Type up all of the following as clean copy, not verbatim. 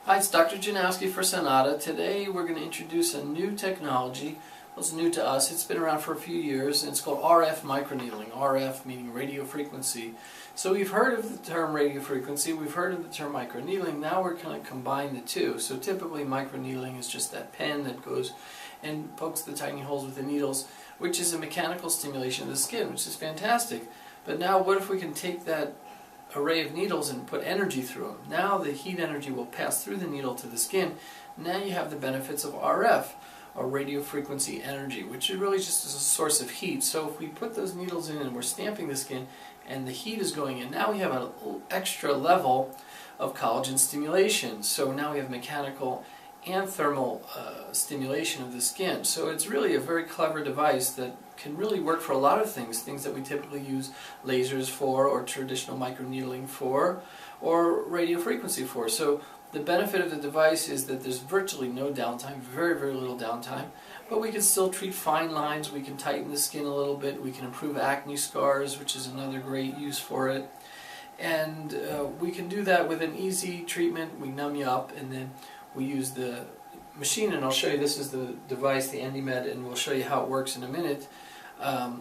Hi, it's Dr. Janowski for Sonata. Today we're going to introduce a new technology. Well, it's new to us. It's been around for a few years, and it's called RF microneedling. RF meaning radio frequency. So we've heard of the term radio frequency, we've heard of the term microneedling. Now we're going to combine the two. So typically microneedling is just that pen that goes and pokes the tiny holes with the needles, which is a mechanical stimulation of the skin, which is fantastic. But now what if we can take that array of needles and put energy through them? Now the heat energy will pass through the needle to the skin. Now you have the benefits of RF, or radio frequency energy, which really just is a source of heat. So if we put those needles in and we're stamping the skin and the heat is going in, now we have an extra level of collagen stimulation. So now we have mechanical and thermal stimulation of the skin. So it's really a very clever device that can really work for a lot of things that we typically use lasers for, or traditional microneedling for, or radio frequency for. So the benefit of the device is that there's virtually no downtime, very, very little downtime, but we can still treat fine lines, we can tighten the skin a little bit, we can improve acne scars, which is another great use for it. And we can do that with an easy treatment. We numb you up, and then we use the machine, and I'll show you. This is the device, the EndyMed, and we'll show you how it works in a minute.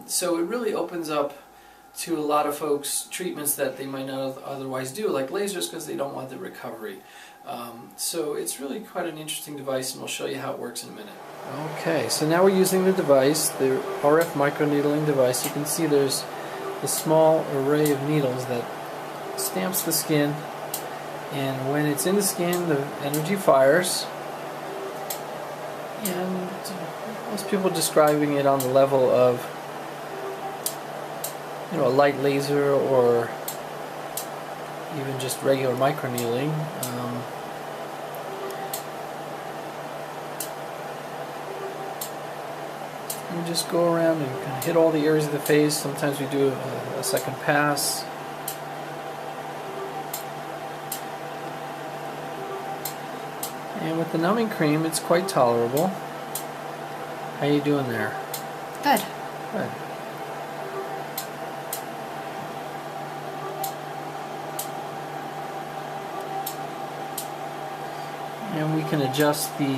So it really opens up to a lot of folks treatments that they might not otherwise do, like lasers, because they don't want the recovery. So it's really quite an interesting device, and we'll show you how it works in a minute. Okay, so now we're using the device, the RF microneedling device. You can see there's a small array of needles that stamps the skin, and when it's in the skin, the energy fires. And most people are describing it on the level of, a light laser, or even just regular microneedling. We just go around and kind of hit all the areas of the face. Sometimes we do a second pass. And with the numbing cream, it's quite tolerable. How you doing there? Good. Good. And we can adjust the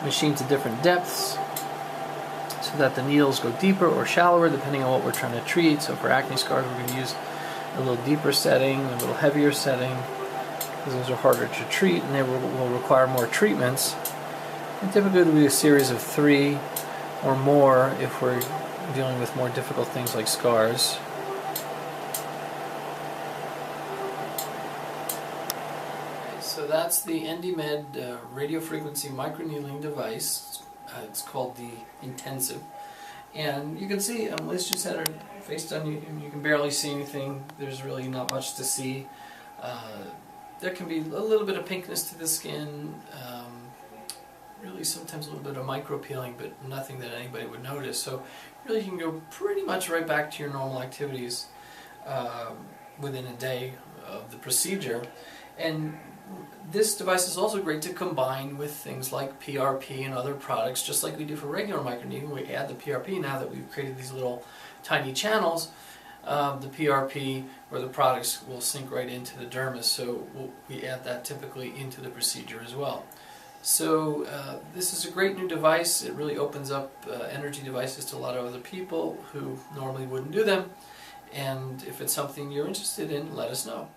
machine to different depths so that the needles go deeper or shallower depending on what we're trying to treat. So for acne scars, we're going to use a little deeper setting, a little heavier setting, because those are harder to treat and they will require more treatments. And typically it'll be a series of 3 or more if we're dealing with more difficult things like scars. So that's the EndyMed radio frequency microneedling device. It's called the Intensive. And you can see, Liz just had her face done. You can barely see anything. There's really not much to see. There can be a little bit of pinkness to the skin, really sometimes a little bit of micro peeling, but nothing that anybody would notice. So really you can go pretty much right back to your normal activities within a day of the procedure. And this device is also great to combine with things like PRP and other products, just like we do for regular microneedling. We add the PRP now that we've created these little tiny channels. The PRP or the products will sink right into the dermis, so we add that typically into the procedure as well. So this is a great new device. It really opens up energy devices to a lot of other people who normally wouldn't do them. And if it's something you're interested in, let us know.